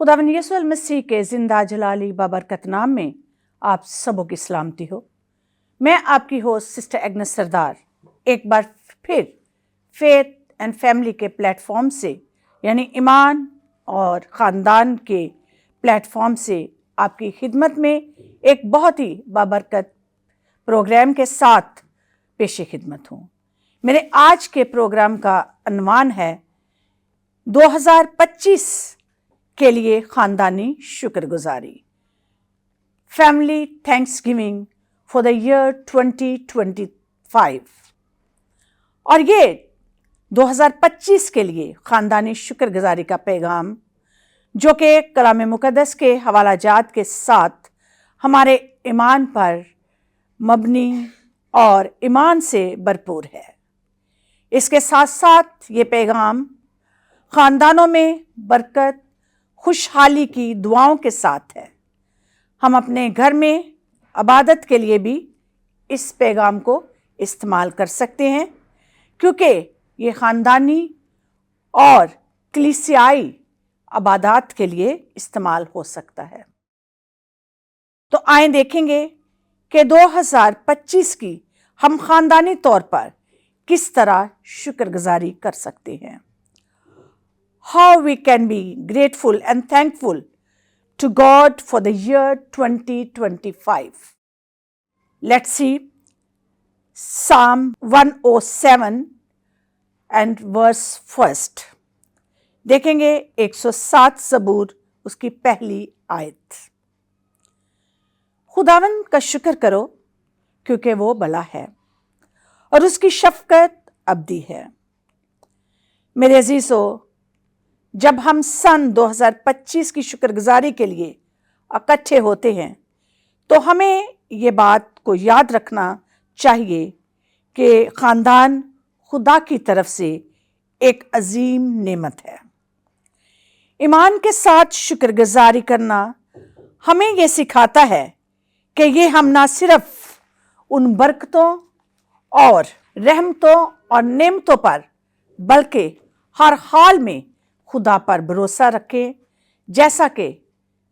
खुदावंद यीशु मसीह के जिंदा जलाली बाबरकत नाम में आप सबों की सलामती हो। मैं आपकी होस्ट सिस्टर एग्नेस सरदार एक बार फिर फेथ एंड फैमिली के प्लेटफॉर्म से यानी ईमान और ख़ानदान के प्लेटफॉर्म से आपकी खिदमत में एक बहुत ही बाबरकत प्रोग्राम के साथ पेशे खिदमत हूँ। मेरे आज के प्रोग्राम का अन्वान है 2025 के लिए ख़ानदानी शुक्रगुजारी, family Thanksgiving for the year 2025। और ये 2025 के लिए ख़ानदानी शुक्रगुजारी का पैगाम जो कि कलाम मुक़द्दस के हवाला जात के साथ हमारे ईमान पर मबनी और ईमान से भरपूर है। इसके साथ साथ ये पैगाम ख़ानदानों में बरकत खुशहाली की दुआओं के साथ है। हम अपने घर में इबादत के लिए भी इस पैगाम को इस्तेमाल कर सकते हैं, क्योंकि ये ख़ानदानी और कलीसियाई इबादत के लिए इस्तेमाल हो सकता है। तो आए देखेंगे कि 2025 की हम ख़ानदानी तौर पर किस तरह शुक्रगुजारी कर सकते हैं। How we can be grateful and thankful to God for the year 2025. Let's see Psalm 107 and verse 1. देखेंगे 107 ज़बूर उसकी पहली आयत। खुदावंद का शुक्र करो क्योंकि वो भला है और उसकी शफ़क़त अबदी है। मेरे अज़ीज़ों, जब हम सन 2025 की शुक्रगुजारी के लिए इकट्ठे होते हैं तो हमें ये बात को याद रखना चाहिए कि ख़ानदान खुदा की तरफ से एक अजीम नेमत है। ईमान के साथ शुक्रगुजारी करना हमें ये सिखाता है कि ये हम ना सिर्फ उन बरकतों और रहमतों और नेमतों पर बल्कि हर हाल में खुदा पर भरोसा रखें, जैसा कि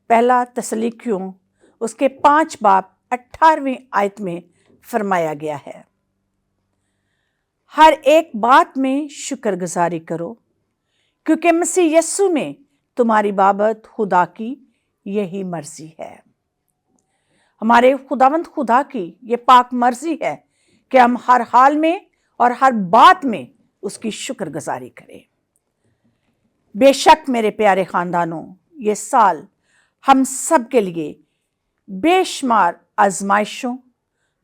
पहला तसलीकियों उसके 5 बाब 18वीं आयत में फरमाया गया है। हर एक बात में शुक्रगुजारी करो क्योंकि मसीह यस्सु में तुम्हारी बाबत खुदा की यही मर्जी है। हमारे खुदावंद खुदा की ये पाक मर्जी है कि हम हर हाल में और हर बात में उसकी शुक्रगुजारी करें। बेशक मेरे प्यारे ख़ानदानों, ये साल हम सब के लिए बेशुमार आजमाइशों,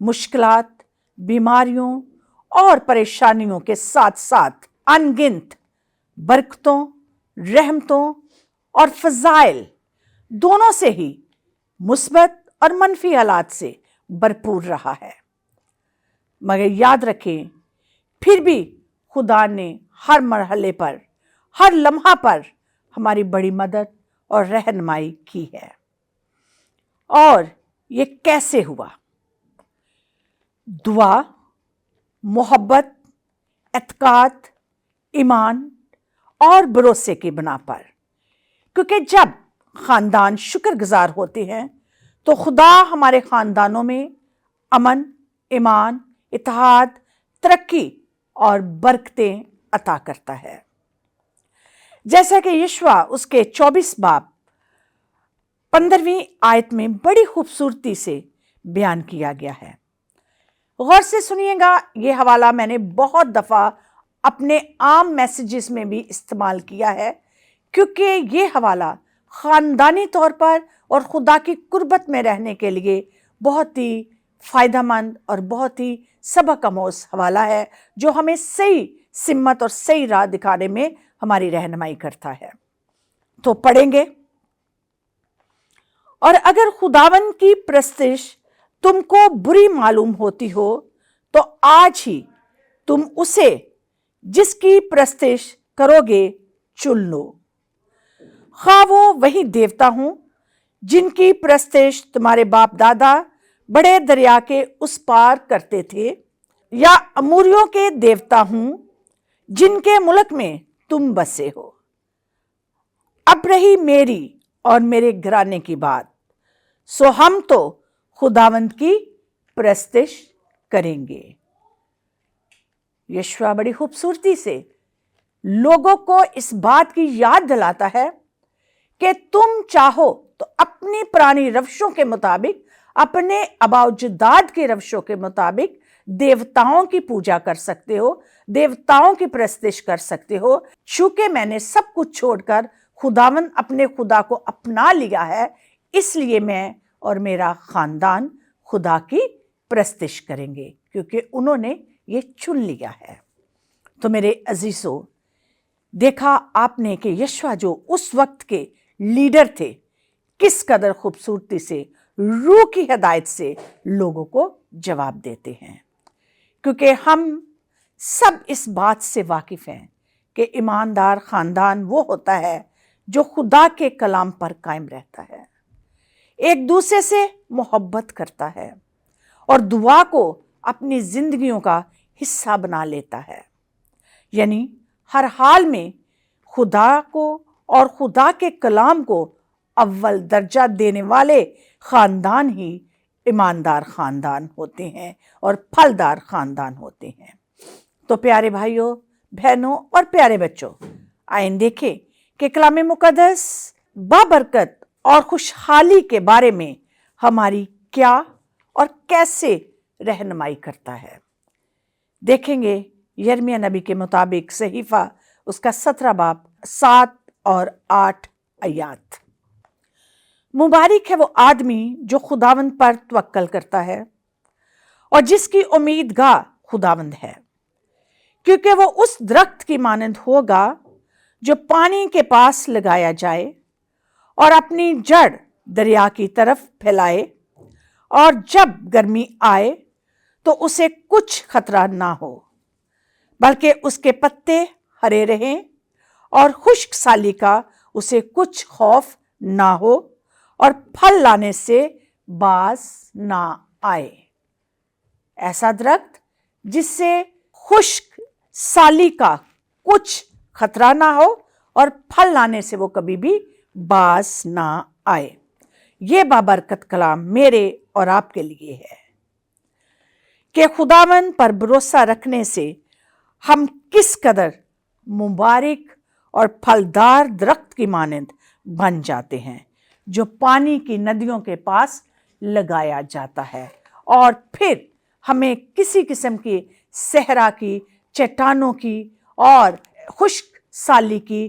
मुश्किलात, बीमारियों और परेशानियों के साथ साथ अनगिनत बरकतों, रहमतों और फ़ज़ाइल दोनों से ही मुस्बत और मनफी हालात से भरपूर रहा है। मगर याद रखें, फिर भी खुदा ने हर मरहले पर, हर लम्हा पर हमारी बड़ी मदद और रहनुमाई की है। और ये कैसे हुआ? दुआ, मोहब्बत, एतकाद, ईमान और भरोसे की बिना पर। क्योंकि जब ख़ानदान शुक्रगुजार होते हैं तो खुदा हमारे ख़ानदानों में अमन, ईमान, इत्तेहाद, तरक्की और बरकतें अता करता है। जैसा कि यशवा उसके 24 बाब 15वीं आयत में बड़ी खूबसूरती से बयान किया गया है। गौर से सुनिएगा, ये हवाला मैंने बहुत दफ़ा अपने आम मैसेजेस में भी इस्तेमाल किया है, क्योंकि ये हवाला ख़ानदानी तौर पर और खुदा की कुर्बत में रहने के लिए बहुत ही फ़ायदेमंद और बहुत ही सबक आमोज़ हवाला है, जो हमें सही सिमत और सही राह दिखाने में हमारी रहनुमाई करता है। तो पढ़ेंगे। और अगर खुदावन की प्रस्तिश तुमको बुरी मालूम होती हो तो आज ही तुम उसे जिसकी प्रस्तिश करोगे चुन लो, खा वो वही देवता हूं जिनकी प्रस्तिश तुम्हारे बाप दादा बड़े दरिया के उस पार करते थे, या अमूरियों के देवता हूं जिनके मुल्क में तुम बसे हो। अब रही मेरी اور میرے घराने की बात, सो हम तो खुदावंद की प्रस्तिश करेंगे। यशवा बड़ी खूबसूरती से लोगों को इस बात की याद दिलाता है कि तुम चाहो तो अपनी पुरानी रवशों के मुताबिक, अपने आबाओ-अजदाद के रवशों के मुताबिक देवताओं की पूजा कर सकते हो, देवताओं की प्रस्तिश कर सकते हो। चूंकि मैंने सब कुछ छोड़कर खुदावन अपने खुदा को अपना लिया है, इसलिए मैं और मेरा खानदान खुदा की प्रस्तिश करेंगे, क्योंकि उन्होंने ये चुन लिया है। तो मेरे अजीजों, देखा आपने कि यशवा जो उस वक्त के लीडर थे, किस कदर खूबसूरती से रूह की हिदायत से लोगों को जवाब देते हैं। क्योंकि हम सब इस बात से वाकिफ हैं कि ईमानदार खानदान वो होता है जो खुदा के कलाम पर कायम रहता है, एक दूसरे से मोहब्बत करता है और दुआ को अपनी जिंदगियों का हिस्सा बना लेता है। यानी हर हाल में खुदा को और खुदा के कलाम को अव्वल दर्जा देने वाले खानदान ही ईमानदार खानदान होते हैं और फलदार खानदान होते हैं। तो प्यारे भाइयों, बहनों और प्यारे बच्चों, आइए देखें कि कलाम मुकद्दस बाबरकत और खुशहाली के बारे में हमारी क्या और कैसे रहनुमाई करता है। देखेंगे यिर्मयाह नबी के मुताबिक सहीफा उसका 17 बाब 7 और 8 आयात। मुबारक है वो आदमी जो खुदावंद पर तवक्कल करता है और जिसकी उम्मीदगाह खुदावंद है, क्योंकि वो उस दरख्त की मानंद होगा जो पानी के पास लगाया जाए और अपनी जड़ दरिया की तरफ फैलाए, और जब गर्मी आए तो उसे कुछ खतरा ना हो, बल्कि उसके पत्ते हरे रहें और खुश्क साली का उसे कुछ खौफ ना हो और फल लाने से बाज ना आए। ऐसा दरख्त जिससे खुश्क साली का कुछ खतरा ना हो और फल लाने से वो कभी भी बाज ना आए। ये बाबरकत कलाम मेरे और आपके लिए है कि खुदावन पर भरोसा रखने से हम किस कदर मुबारक और फलदार दरख्त की मानंद बन जाते हैं, जो पानी की नदियों के पास लगाया जाता है, और फिर हमें किसी किस्म की सहरा की, चट्टानों की और खुश्क साली की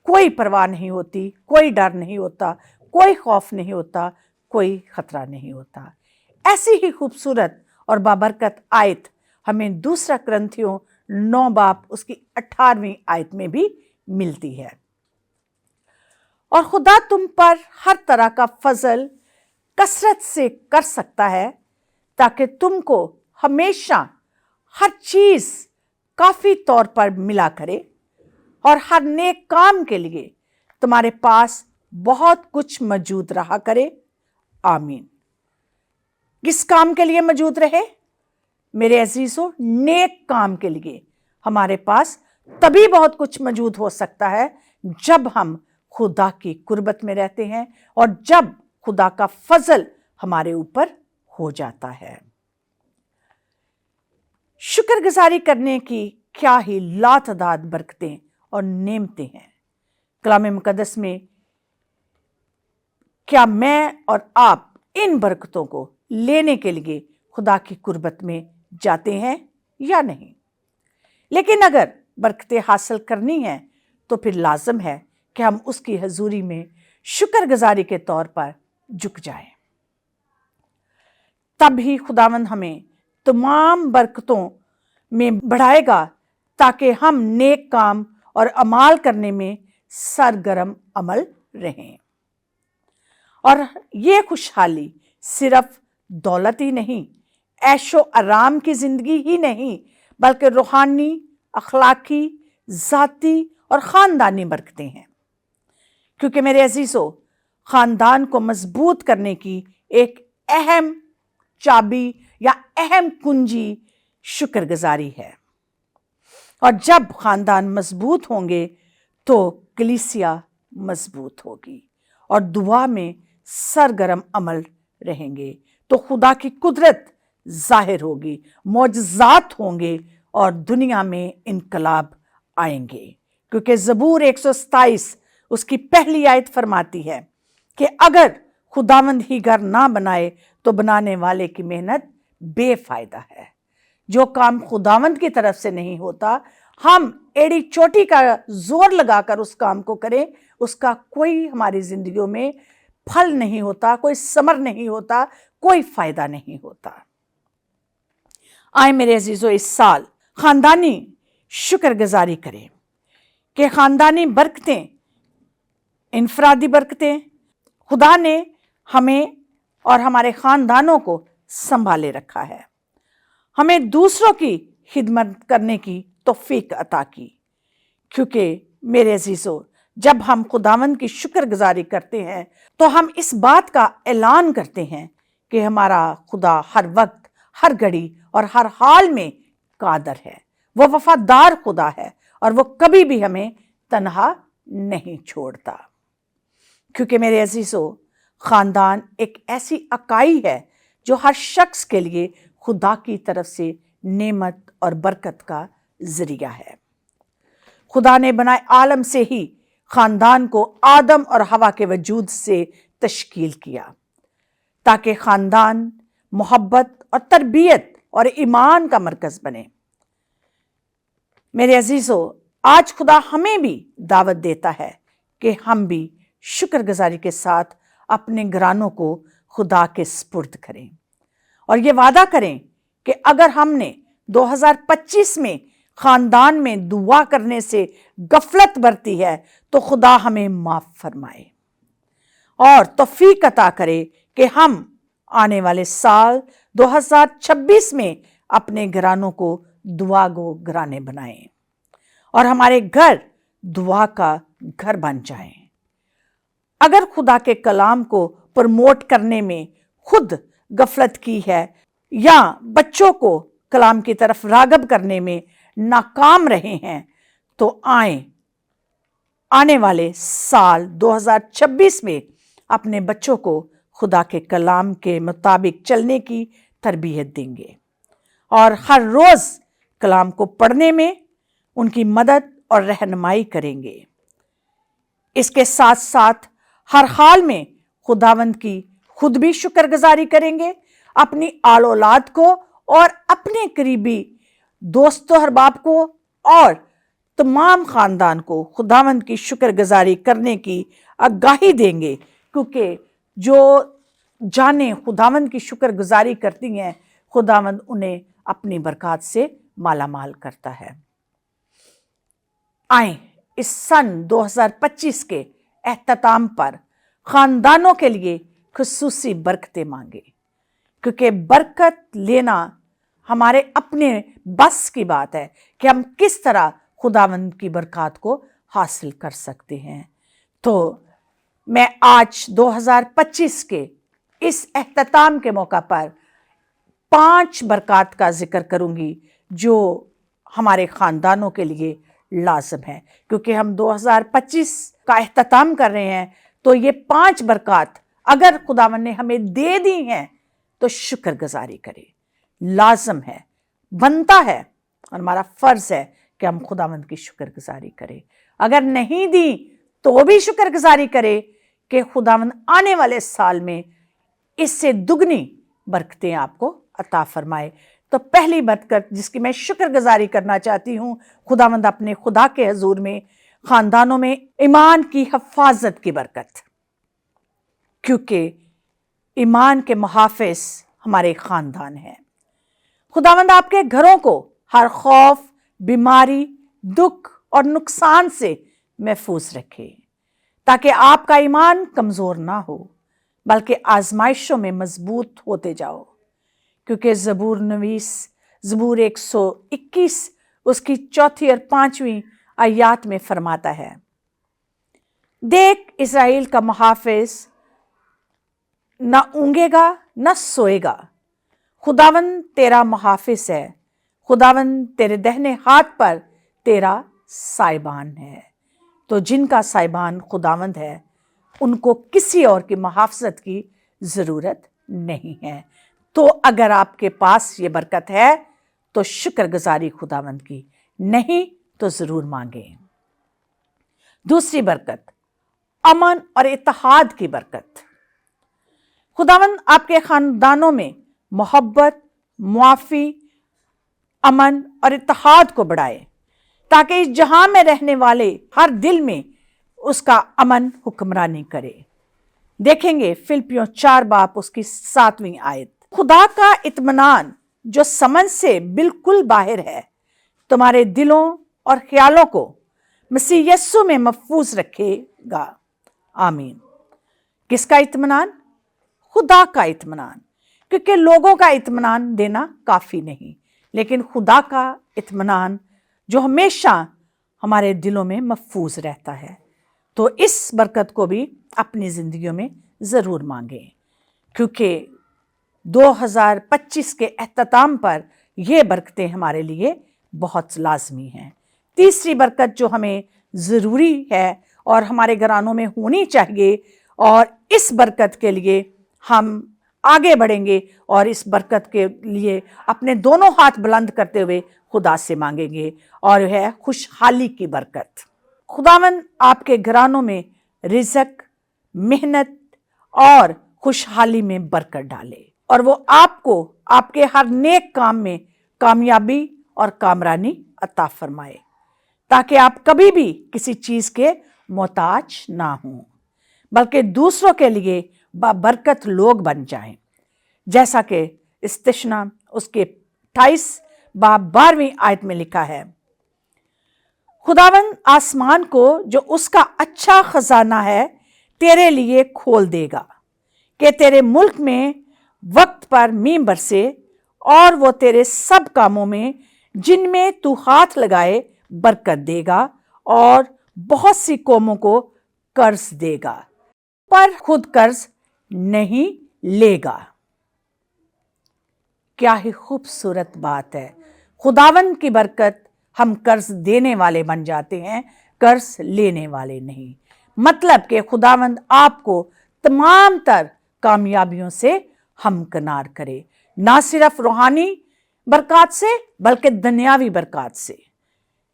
कोई परवाह नहीं होती, कोई डर नहीं होता, कोई खौफ नहीं होता, कोई खतरा नहीं होता। ऐसी ही खूबसूरत और बाबरकत आयत हमें दूसरा कुरिन्थियों 9 बाब उसकी 18वीं आयत में भी मिलती है। और खुदा तुम पर हर तरह का फजल कसरत से कर सकता है, ताकि तुमको हमेशा हर चीज काफी तौर पर मिला करे और हर नेक काम के लिए तुम्हारे पास बहुत कुछ मौजूद रहा करे। आमीन। किस काम के लिए मौजूद रहे मेरे अजीजों? नेक काम के लिए। हमारे पास तभी बहुत कुछ मौजूद हो सकता है जब हम खुदा की कुर्बत में रहते हैं और जब खुदा का फजल हमारे ऊपर हो जाता है। शुक्रगुजारी करने की क्या ही लातदाद बरकतें और नेमतें हैं। कलाम मुकद्दस में क्या मैं और आप इन बरकतों को लेने के लिए खुदा की कुर्बत में जाते हैं या नहीं? लेकिन अगर बरकतें हासिल करनी है तो फिर लाजम है कि हम उसकी हजूरी में शुक्रगुजारी के तौर पर झुक जाएं। तब ही खुदावंद हमें तमाम बरकतों में बढ़ाएगा, ताकि हम नेक काम और अमाल करने में सरगर्म अमल रहें। और ये खुशहाली सिर्फ दौलत ही नहीं, ऐशो आराम की जिंदगी ही नहीं, बल्कि रूहानी, अखलाकी, जाती और ख़ानदानी बरकतें हैं। क्योंकि मेरे अजीजों, ख़ानदान को मजबूत करने की एक अहम चाबी या अहम कुंजी शुक्रगुजारी है। और जब ख़ानदान मजबूत होंगे तो कलीसिया मजबूत होगी اور دعا میں سرگرم عمل رہیں گے تو خدا کی قدرت ظاہر ہوگی، معجزات ہوں گے اور دنیا میں انقلاب آئیں گے۔ کیونکہ زبور 127 اس کی پہلی آیت فرماتی ہے کہ اگر خداوند ہی گھر نہ بنائے تو بنانے والے کی محنت بے فائدہ ہے۔ جو کام خداوند کی طرف سے نہیں ہوتا، ہم ایڑی چوٹی کا زور لگا کر اس کام کو کریں، اس کا کوئی ہماری زندگیوں میں پھل نہیں ہوتا، کوئی ثمر نہیں ہوتا، کوئی فائدہ نہیں ہوتا۔ آئے میرے عزیزو، اس سال خاندانی شکر گزاری کریں کہ خاندانی برکتیں، انفرادی برکتیں، خدا نے ہمیں اور ہمارے خاندانوں کو سنبھالے رکھا ہے، ہمیں دوسروں کی خدمت کرنے کی توفیق عطا کی۔ کیونکہ میرے عزیزو، جب ہم خداوند کی شکر گزاری کرتے ہیں تو ہم اس بات کا اعلان کرتے ہیں کہ ہمارا خدا ہر وقت، ہر گھڑی اور ہر حال میں قادر ہے، وہ وفادار خدا ہے اور وہ کبھی بھی ہمیں تنہا نہیں چھوڑتا۔ کیونکہ میرے عزیزو، خاندان ایک ایسی اکائی ہے جو ہر شخص کے لیے خدا کی طرف سے نعمت اور برکت کا ذریعہ ہے۔ خدا نے بنائے عالم سے ہی خاندان کو آدم اور حوا کے وجود سے تشکیل کیا تاکہ خاندان محبت اور تربیت اور ایمان کا مرکز بنے۔ میرے عزیزو، آج خدا ہمیں بھی دعوت دیتا ہے کہ ہم بھی شکر گزاری کے ساتھ اپنے گھرانوں کو خدا کے سپرد کریں اور یہ وعدہ کریں کہ اگر ہم نے 2025 میں خاندان میں دعا کرنے سے غفلت برتی ہے تو خدا ہمیں معاف فرمائے اور توفیق عطا کرے کہ ہم آنے والے سال 2026 میں اپنے گھرانوں کو دعا گو گھرانے بنائیں اور ہمارے گھر دعا کا گھر بن جائیں۔ اگر خدا کے کلام کو پروموٹ کرنے میں خود غفلت کی ہے یا بچوں کو کلام کی طرف راغب کرنے میں ناکام رہے ہیں تو آنے والے سال 2026 میں اپنے بچوں کو خدا کے کلام کے مطابق چلنے کی تربیت دیں گے اور ہر روز کلام کو پڑھنے میں ان کی مدد اور رہنمائی کریں گے۔ اس کے ساتھ ساتھ ہر حال میں خداوند کی خود بھی شکر گزاری کریں گے، اپنی آل اولاد کو اور اپنے قریبی دوستوں احباب کو اور تمام خاندان کو خداوند کی شکر گزاری کرنے کی آگاہی دیں گے، کیونکہ جو جانیں خداوند کی شکر گزاری کرتی ہیں خداوند انہیں اپنی برکات سے مالا مال کرتا ہے۔ آئیں اس سن 2025 کے اختتام پر خاندانوں کے لیے خصوصی برکتیں مانگے، کیونکہ برکت لینا ہمارے اپنے بس کی بات ہے کہ ہم کس طرح خداوند کی برکات کو حاصل کر سکتے ہیں۔ تو میں آج 2025 کے اس اختتام کے موقع پر 5 برکات کا ذکر کروں گی جو ہمارے خاندانوں کے لیے لازم ہے، کیونکہ ہم 2025 کا اختتام کر رہے ہیں تو یہ 5 برکات اگر خداوند نے ہمیں دے دی ہیں تو شکر گزاری کرے، لازم ہے، بنتا ہے اور ہمارا فرض ہے کہ ہم خداوند کی شکر گزاری کریں۔ اگر نہیں دی تو بھی شکر گزاری کرے کہ خداوند آنے والے سال میں اس سے دگنی برکتیں آپ کو عطا فرمائے۔ تو پہلی برکت جس کی میں شکر گزاری کرنا چاہتی ہوں، خداوند اپنے خدا کے حضور میں خاندانوں میں ایمان کی حفاظت کی برکت، کیونکہ ایمان کے محافظ ہمارے خاندان ہیں۔ خداوند آپ کے گھروں کو ہر خوف، بیماری، دکھ اور نقصان سے محفوظ رکھے تاکہ آپ کا ایمان کمزور نہ ہو بلکہ آزمائشوں میں مضبوط ہوتے جاؤ، کیونکہ زبور نویس زبور 121 اس کی 4 اور 5 آیات میں فرماتا ہے، دیکھ اسرائیل کا محافظ نہ اونگے گا نہ سوئے گا، خداوند تیرا محافظ ہے، خداوند تیرے دہنے ہاتھ پر تیرا سائبان ہے۔ تو جن کا سائبان خداوند ہے ان کو کسی اور کی محافظت کی ضرورت نہیں ہے۔ تو اگر آپ کے پاس یہ برکت ہے تو شکر گزاری خداوند کی، نہیں تو ضرور مانگیں۔ دوسری برکت، امن اور اتحاد کی برکت۔ خداوند آپ کے خاندانوں میں محبت، معافی، امن اور اتحاد کو بڑھائے تاکہ اس جہاں میں رہنے والے ہر دل میں اس کا امن حکمرانی کرے۔ دیکھیں گے فلپیوں 4 باب اس کی 7ویں آیت۔ خدا کا اطمینان جو سمجھ سے بالکل باہر ہے تمہارے دلوں اور خیالوں کو مسیح یسوع میں محفوظ رکھے گا، آمین۔ کس کا اطمینان؟ خدا کا اطمینان، کیونکہ لوگوں کا اطمینان دینا کافی نہیں، لیکن خدا کا اطمینان جو ہمیشہ ہمارے دلوں میں محفوظ رہتا ہے۔ تو اس برکت کو بھی اپنی زندگیوں میں ضرور مانگیں، کیونکہ 2025 کے اختتام پر یہ برکتیں ہمارے لیے بہت لازمی ہیں۔ تیسری برکت جو ہمیں ضروری ہے اور ہمارے گھرانوں میں ہونی چاہیے، اور اس برکت کے لیے ہم آگے بڑھیں گے اور اس برکت کے لیے اپنے دونوں ہاتھ بلند کرتے ہوئے خدا سے مانگیں گے، اور ہے خوشحالی کی برکت۔ خداوند آپ کے گھرانوں میں رزق، محنت اور خوشحالی میں برکت ڈالے، اور وہ آپ کو آپ کے ہر نیک کام میں کامیابی اور کامرانی عطا فرمائے، تاکہ آپ کبھی بھی کسی چیز کے محتاج نہ ہوں، بلکہ دوسروں کے لیے بابرکت لوگ بن جائیں، جیسا کہ استثنا اس کے 28 باب 12ویں آیت میں لکھا ہے۔ خداوند آسمان کو جو اس کا اچھا خزانہ ہے تیرے لیے کھول دے گا، کہ تیرے ملک میں وقت پر مینہ برسے، اور وہ تیرے سب کاموں میں جن میں تو ہاتھ لگائے برکت دے گا، اور بہت سی قوموں کو قرض دے گا پر خود قرض نہیں لے گا۔ کیا ہی خوبصورت بات ہے! خداوند کی برکت، ہم قرض دینے والے بن جاتے ہیں، قرض لینے والے نہیں۔ مطلب کہ خداوند آپ کو تمام تر کامیابیوں سے ہمکنار کرے، نہ صرف روحانی برکات سے بلکہ دنیاوی برکات سے،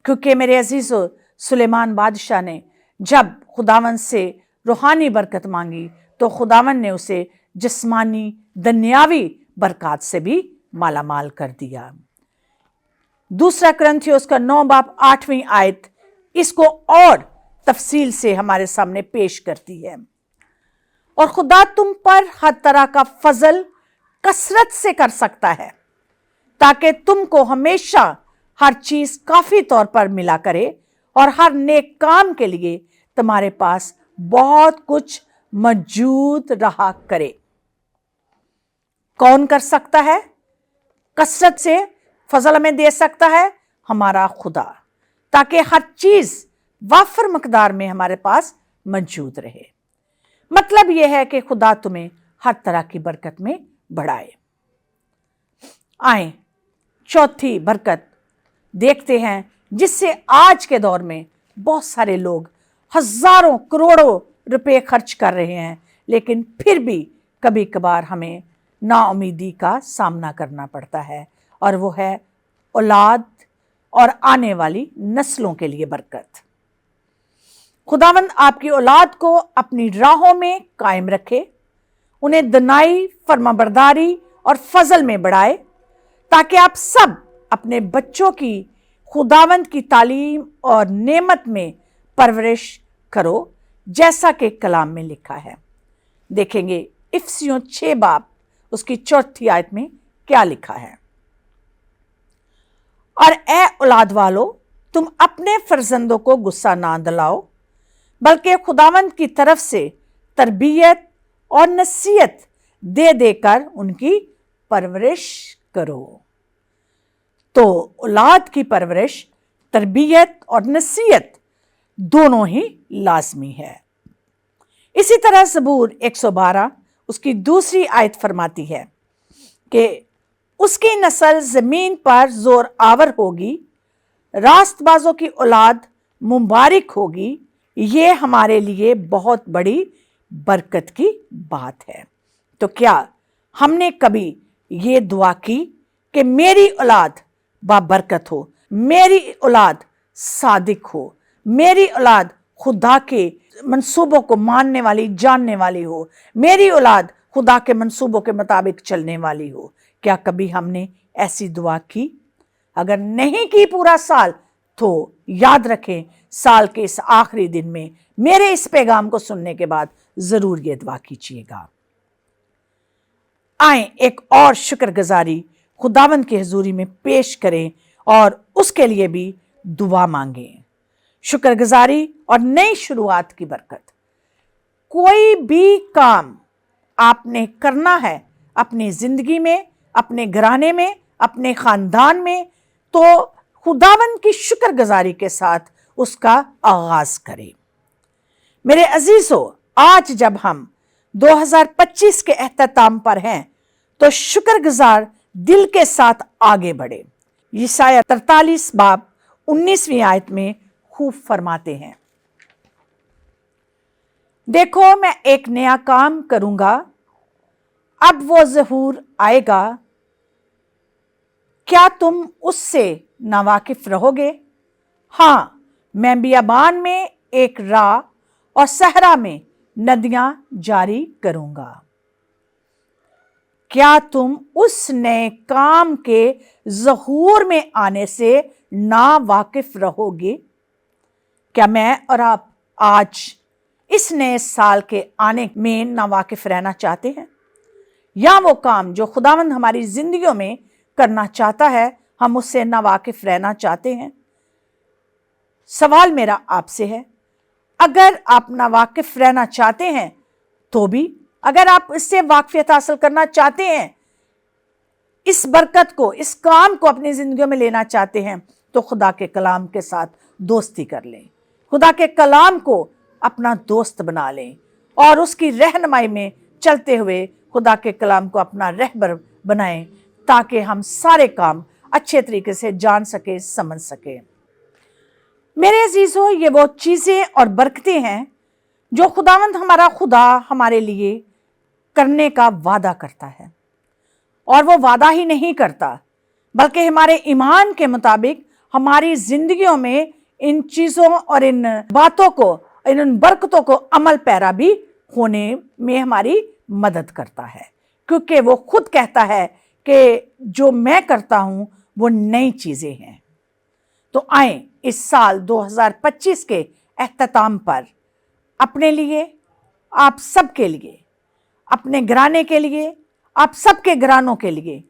کیونکہ میرے عزیزو، سلیمان بادشاہ نے جب خداوند سے روحانی برکت مانگی تو خداوند نے اسے جسمانی دنیاوی برکات سے بھی مالا مال کر دیا۔ دوسرا کرنتھیوس کا 9 باب 8ویں آیت اس کو اور تفصیل سے ہمارے سامنے پیش کرتی ہے۔ اور خدا تم پر ہر طرح کا فضل کثرت سے کر سکتا ہے، تاکہ تم کو ہمیشہ ہر چیز کافی طور پر ملا کرے، اور ہر نیک کام کے لیے تمہارے پاس بہت کچھ موجود رہا کرے۔ کون کر سکتا ہے؟ کثرت سے فضل ہمیں دے سکتا ہے ہمارا خدا، تاکہ ہر چیز وافر مقدار میں ہمارے پاس موجود رہے۔ مطلب یہ ہے کہ خدا تمہیں ہر طرح کی برکت میں بڑھائے۔ آئیں چوتھی برکت دیکھتے ہیں، جس سے آج کے دور میں بہت سارے لوگ ہزاروں کروڑوں روپے خرچ کر رہے ہیں، لیکن پھر بھی کبھی کبھار ہمیں نا امیدی کا سامنا کرنا پڑتا ہے، اور وہ ہے اولاد اور آنے والی نسلوں کے لیے برکت۔ خداوند آپ کی اولاد کو اپنی راہوں میں قائم رکھے، انہیں دنائی، فرمانبرداری اور فضل میں بڑھائے، تاکہ آپ سب اپنے بچوں کی خداوند کی تعلیم اور نعمت میں پرورش کرو، جیسا کہ کلام میں لکھا ہے۔ دیکھیں گے افسیوں 6 باب اس کی 4 آیت میں کیا لکھا ہے۔ اور اے اولاد والو، تم اپنے فرزندوں کو غصہ نہ دلاؤ، بلکہ خداوند کی طرف سے تربیت اور نصیحت دے دے کر ان کی پرورش کرو۔ تو اولاد کی پرورش، تربیت اور نصیحت دونوں ہی لازمی ہے۔ اسی طرح زبور 112 اس کی 2 آیت فرماتی ہے کہ اس کی نسل زمین پر زور آور ہوگی، راست بازوں کی اولاد مبارک ہوگی، یہ ہمارے لیے بہت بڑی बरकत की बात है। तो क्या हमने कभी ये दुआ की कि मेरी औलाद बाबरकत हो, मेरी औलाद सादिक हो, मेरी औलाद खुदा के मंसूबों को मानने वाली, जानने वाली हो, मेरी औलाद खुदा के मंसूबों के मुताबिक चलने वाली हो? क्या कभी हमने ऐसी दुआ की? अगर नहीं की पूरा साल, तो याद रखें, साल के इस आखिरी दिन में मेरे इस पैगाम को सुनने के बाद जरूर ये दुआ कीजिएगा। आए एक और शुक्रगुजारी खुदावंद की हुजूरी में पेश करें और उसके लिए भी दुआ मांगें। शुक्रगुजारी और नई शुरुआत की बरकत। कोई भी काम आपने करना है अपनी जिंदगी में, अपने घराने में, अपने खानदान में, तो खुदावंद की शुक्रगुजारी के साथ उसका आगाज करें। मेरे अजीजों, आज जब हम 2025 के एहतताम पर हैं, तो शुक्रगुजार दिल के साथ आगे बढ़े। यशायाह 43 बाब 19वीं आयत में खूब फरमाते हैं, देखो मैं एक नया काम करूंगा, अब वो ज़हूर आएगा, क्या तुम उससे नावाकिफ रहोगे? हाँ, मैं बियाबान में एक राह और सहरा में नदियां जारी करूंगा। क्या तुम उस नए काम के ज़हूर में आने से ना वाकिफ रहोगे? क्या मैं और आप आज इस नए साल के आने में ना वाकिफ रहना चाहते हैं, या वो काम जो खुदावंद हमारी जिंदगियों में करना चाहता है, हम उससे ना वाकिफ रहना चाहते हैं? सवाल मेरा आपसे है, अगर आप ना वाकिफ रहना चाहते हैं तो भी, अगर आप इससे वाकफियत हासिल करना चाहते हैं, इस बरकत को, इस काम को अपनी जिंदगी में लेना चाहते हैं, तो खुदा के कलाम के साथ दोस्ती कर लें। खुदा के कलाम को अपना दोस्त बना लें और उसकी रहनुमाई में चलते हुए खुदा के कलाम को अपना रहबर बनाएं, ताकि हम सारे काम अच्छे तरीके से जान सके, समझ सके। मेरे अजीजों, ये वो चीजें और बरकतें हैं जो खुदावंद हमारा खुदा हमारे लिए करने का वादा करता है। और वो वादा ही नहीं करता, बल्कि हमारे ईमान के मुताबिक हमारी जिंदगियों में इन चीजों और इन बातों को, इन बरकतों को अमल पैरा भी होने में हमारी मदद करता है, क्योंकि वो खुद कहता है कि जो मैं करता हूं वो नई चीजें हैं। तो आए इस साल 2025 के एहतताम पर अपने लिए, आप सबके लिए, अपने घराने के लिए, आप सबके घरानों के लिए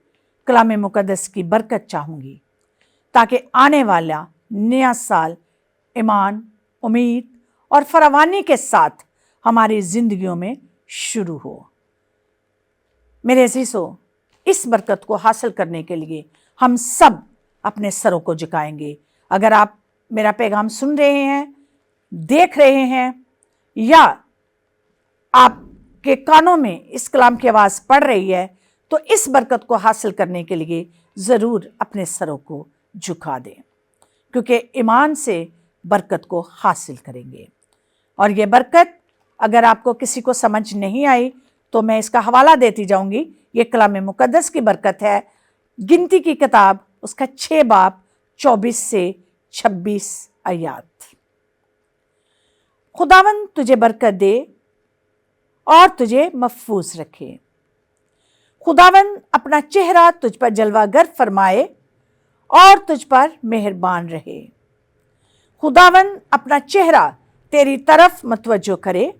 कलाम मुकद्दस की बरकत चाहूंगी, ताकि आने वाला नया साल ईमान, उम्मीद और फरावानी के साथ हमारी जिंदगियों में शुरू हो। मेरे अजीजों, इस बरकत को हासिल करने के लिए हम सब अपने सरों को झुकाएंगे। अगर आप मेरा पैगाम सुन रहे हैं, देख रहे हैं, या आपके कानों में इस कलाम की आवाज़ पड़ रही है, तो इस बरकत को हासिल करने के लिए ज़रूर अपने सरों को झुका दें, क्योंकि ईमान से बरकत को हासिल करेंगे। और ये बरकत अगर आपको किसी को समझ नहीं आई, तो मैं इसका हवाला देती जाऊंगी। ये कलाम मुकद्दस की बरकत है, गिनती की किताब, उसका 6 बाब 24 से 26 आयात। खुदावंद तुझे बरकत दे और तुझे महफूज रखे। खुदावंद अपना चेहरा तुझ पर जलवागर फरमाए और तुझ पर मेहरबान रहे। खुदावंद अपना चेहरा तेरी तरफ मतवज्जो करे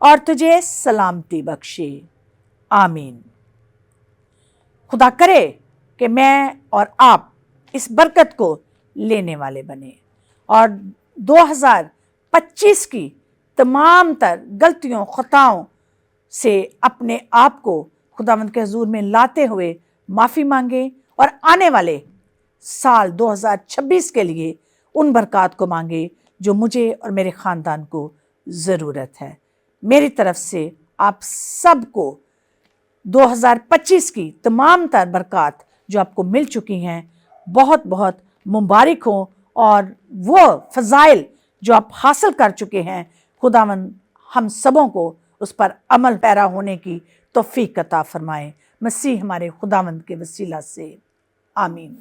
और तुझे सलामती बख्शे। आमीन। खुदा करे कि मैं और आप इस बरकत को लेने वाले बने और 2025 की तमाम तर गलतियों, खताओं से अपने आप को खुदावंद के हुजूर में लाते हुए माफ़ी मांगे और आने वाले साल 2026 के लिए उन बरकत को मांगे जो मुझे और मेरे ख़ानदान को ज़रूरत है। मेरी तरफ से आप सबको 2025 की तमाम तर बरकत जो आपको मिल चुकी हैं, बहुत बहुत मुबारक हो, और वो फ़ज़ाइल जो आप हासिल कर चुके हैं, खुदावंद हम सबों को اس پر عمل پیرا ہونے کی توفیق عطا فرمائے، مسیح ہمارے خداوند کے وسیلہ سے، آمین۔